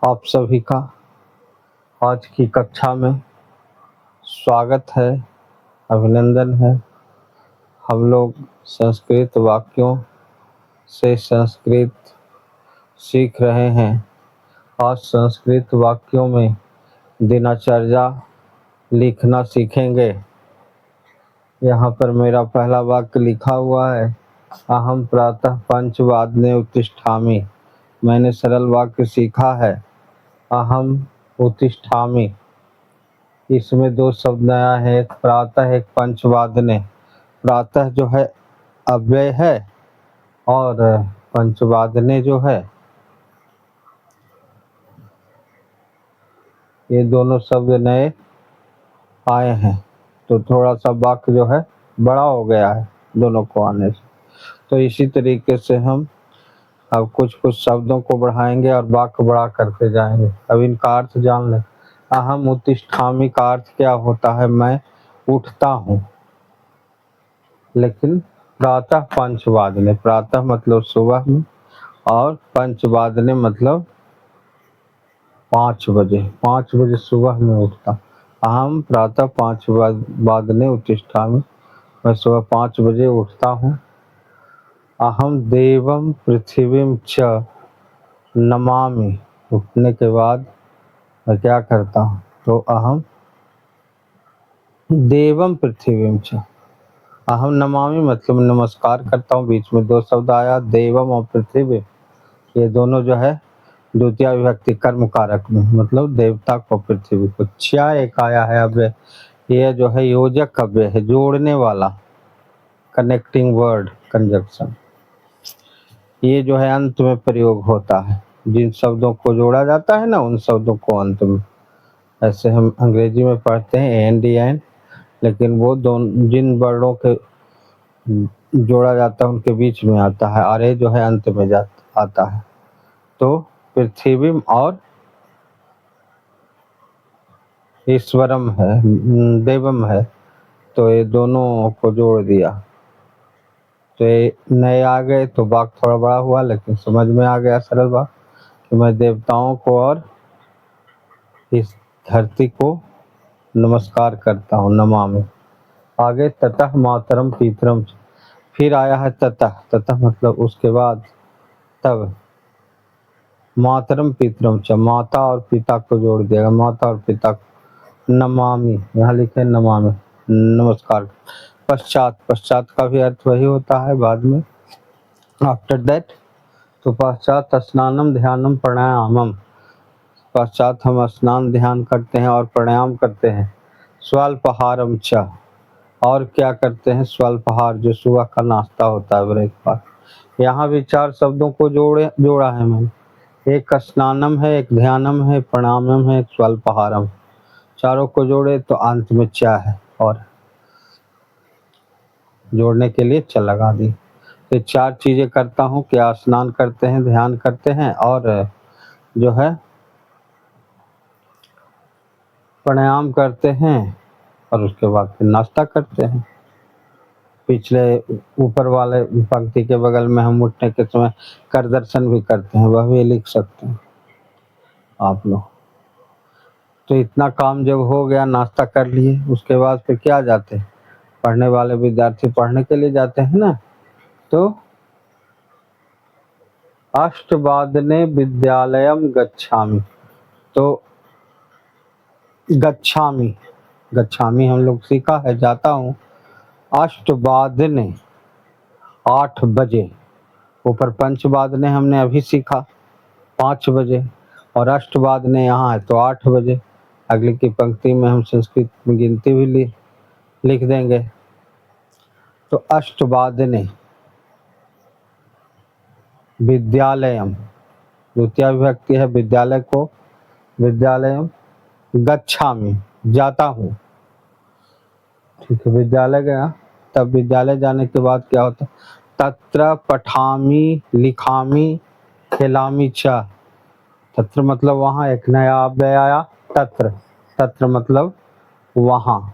आप सभी का आज की कक्षा में स्वागत है, अभिनंदन है। हम लोग संस्कृत वाक्यों से संस्कृत सीख रहे हैं। आज संस्कृत वाक्यों में दिनचर्या लिखना सीखेंगे। यहाँ पर मेरा पहला वाक्य लिखा हुआ है, अहम प्रातः पंचवादने उत्तिष्ठामि। मैंने सरल वाक्य सीखा है, अहम उत्तिष्ठामि। इसमें दो शब्द नया है, एक प्रातः एक पंचवादने। प्रातः जो है अव्यय है और पंचवादने जो है, ये दोनों शब्द नए आए हैं। तो थोड़ा सा वाक्य जो है बड़ा हो गया है दोनों को आने से। तो इसी तरीके से हम अब कुछ कुछ शब्दों को बढ़ाएंगे और वाक्य बड़ा करते जाएंगे। अब इनका अर्थ जान लें। अहम उत्तिष्ठामि का अर्थ क्या होता है? मैं उठता हूँ। लेकिन प्रातः पंचवादने, प्रातः मतलब सुबह में और पंचवादने मतलब 5 बजे। 5 बजे सुबह में उठता। अहम प्रातः 5 वादने उत्तिष्ठामि। मैं सुबह 5 बजे उठता हूँ। अहम देवम पृथ्वीम च नमामि। उठने के बाद मैं क्या करता हूँ? तो अहम देवम पृथ्वीम च, अहम नमामि मतलब नमस्कार करता हूँ। बीच में दो शब्द आया, देवम और पृथ्वी। ये दोनों जो है द्वितीय विभक्ति कर्म कारक में, मतलब देवता को, पृथ्वी को। च्या एक आया है अव्यय, ये जो है योजक अव्यय है, जोड़ने वाला, कनेक्टिंग वर्ड, कंजक्शन। ये जो है अंत में प्रयोग होता है। जिन शब्दों को जोड़ा जाता है ना, उन शब्दों को अंत में, ऐसे हम अंग्रेजी में पढ़ते हैं एंड एंड, लेकिन वो दोनों जिन वर्णों के जोड़ा जाता है उनके बीच में आता है, और ये जो है अंत में आता है। तो पृथ्वी और ईश्वरम है, देवम है, तो ये दोनों को जोड़ दिया। तो ये नए आ गए तो वाक्य थोड़ा बड़ा हुआ, लेकिन समझ में आ गया सरल बात कि मैं देवताओं को और इस धरती को नमस्कार करता हूँ, नमामि। आगे ततः मातरम पितरम, फिर आया है ततः। ततः मतलब उसके बाद, तब। मातरम पितरम च, माता और पिता को जोड़ दिया, माता और पिता को। नमामि, यहाँ लिखे नमामि, नमस्कार। पश्चात, पश्चात का भी अर्थ वही होता है बाद में, आफ्टर दैट। तो पश्चात स्नानम ध्यानम प्राणायामम, पश्चात हम स्नान ध्यान करते हैं और प्राणायाम करते हैं। स्वल्पाहारम च, और क्या करते हैं? स्वल्पाहार, जो सुबह का नाश्ता होता है, ब्रेकफास्ट। यहाँ भी 4 शब्दों को जोड़ा है मैंने। एक स्नानम है, एक ध्यानम है, प्राणायामम है, एक स्वल्पाहारम। चारों को जोड़े तो अंत में चा है, और जोड़ने के लिए च लगा दी। तो 4 चीजें करता हूँ। क्या? स्नान करते हैं, ध्यान करते हैं, और जो है प्राणायाम करते हैं, और उसके बाद फिर नाश्ता करते हैं। पिछले ऊपर वाले पंक्ति के बगल में हम उठने के समय कर दर्शन भी करते हैं, वह भी लिख सकते हैं आप लोग। तो इतना काम जब हो गया, नाश्ता कर लिए, उसके बाद फिर क्या जाते हैं? पढ़ने वाले विद्यार्थी पढ़ने के लिए जाते हैं ना। तो अष्टवादने विद्यालयम गच्छामि। तो गच्छामि, गच्छामि हम लोग सीखा है, जाता हूँ। अष्टवादने 8 बजे, ऊपर पंचवादने हमने अभी सीखा 5 बजे, और अष्टवादने यहाँ है तो 8 बजे। अगली की पंक्ति में हम संस्कृत में गिनती भी लिख देंगे। तो अष्टवादने विद्यालयम, द्वितीय विभक्ति है, विद्यालय को, विद्यालयम गच्छामि, जाता हूँ। ठीक है, विद्यालय गया। तब विद्यालय जाने के बाद क्या होता? तत्र पठामि लिखामि खेलामि च। तत्र मतलब वहाँ, एक नया अव्यय आया, तत्र। तत्र मतलब वहाँ,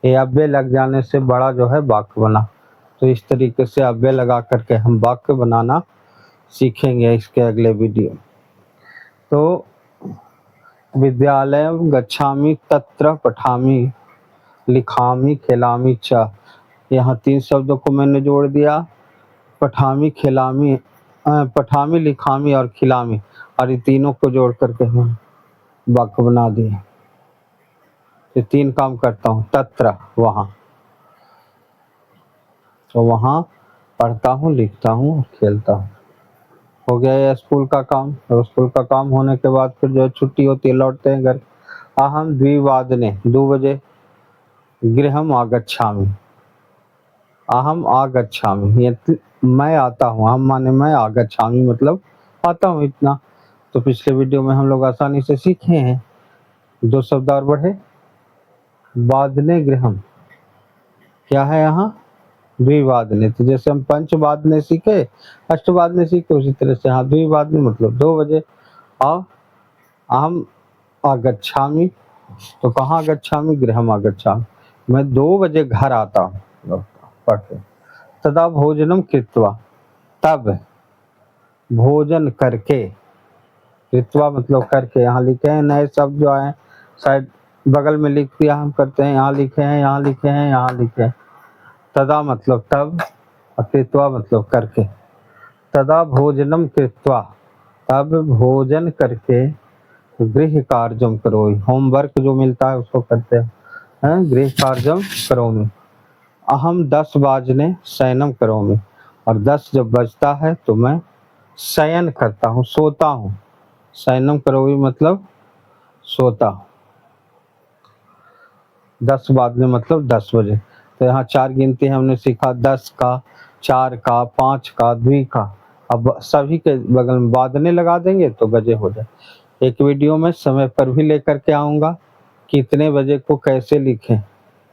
ये अव्यय लग जाने से बड़ा जो है वाक्य बना। तो इस तरीके से अव्यय लगा करके हम वाक्य बनाना सीखेंगे इसके अगले वीडियो। तो विद्यालयं गच्छामि तत्र पठामि लिखामि खिलामि च। यहाँ 3 शब्दों को मैंने जोड़ दिया, पठामि लिखामि और खिलामी, और ये तीनों को जोड़ करके हम वाक्य बना दिए। ये 3 काम करता हूँ। तत्र वहाँ, तो वहाँ पढ़ता हूँ, लिखता हूँ और खेलता हूँ। हो गया ये स्कूल का काम। और स्कूल का काम होने के बाद फिर जो छुट्टी होती है, लौटते हैं घर। अहम द्विवादने 2 बजे गृहम आगच्छामि। अहम आगच्छामि ये मैं आता हूँ, अहम माने मैं, आगच्छामि मतलब आता हूँ, इतना तो पिछले वीडियो में हम लोग आसानी से सीखे हैं। 2 शब्द और बढ़े, वादने गृहम, क्या है यहाँ द्विवादने। तो जैसे हम पंचवादने सीखे, अष्टवादने सीखे, उसी तरह से यहाँ द्विवादने मतलब 2 बजे। और अहम आगच्छामि, तो कहाँ आगच्छामि, गृहम आगच्छामि, मैं 2 बजे घर आता हूँ पढ़ते। तदा भोजनम कृत्वा, तब भोजन करके, कृत्वा मतलब करके। यहाँ लिखे हैं नए शब्द जो आए, शायद बगल में लिख दिया, हम करते हैं यहाँ लिखे हैं, यहाँ लिखे हैं, यहाँ लिखे हैं। तदा मतलब तब, और कृत्वा मतलब करके। तदा भोजनम कृत्वा, तब भोजन करके, गृह कार्यम करोमि, होमवर्क जो मिलता है उसको करते हैं। गृह कार्यम करोमि। अहम 10 बाजने शयनम करोमि, और 10 जब बजता है तो मैं शयन करता हूँ, सोता हूँ। शयनम करोमि मतलब सोता हूँ। 10 बाजने मतलब 10 बजे। तो यहाँ 4 गिनती हमने सीखा, 10 का, 4 का, 5 का, 2 का। अब सभी के बगल में बादने लगा देंगे तो बजे हो जाए। एक वीडियो में समय पर भी लेकर के आऊँगा, कितने बजे को कैसे लिखें,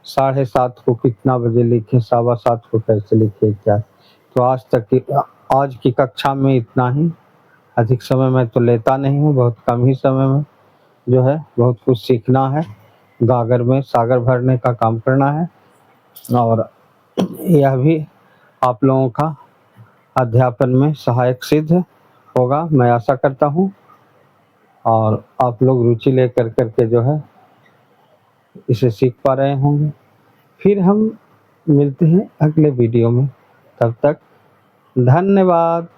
7:30 को कितना बजे लिखें, 7:15 को कैसे लिखें इत्यादि। तो आज की कक्षा में इतना ही। अधिक समय मैं तो लेता नहीं हूँ, बहुत कम ही समय में जो है बहुत कुछ सीखना है। गागर में सागर भरने का काम करना है, और यह भी आप लोगों का अध्यापन में सहायक सिद्ध होगा, मैं आशा करता हूँ। और आप लोग रुचि लेकर करके जो है इसे सीख पा रहे होंगे। फिर हम मिलते हैं अगले वीडियो में, तब तक धन्यवाद।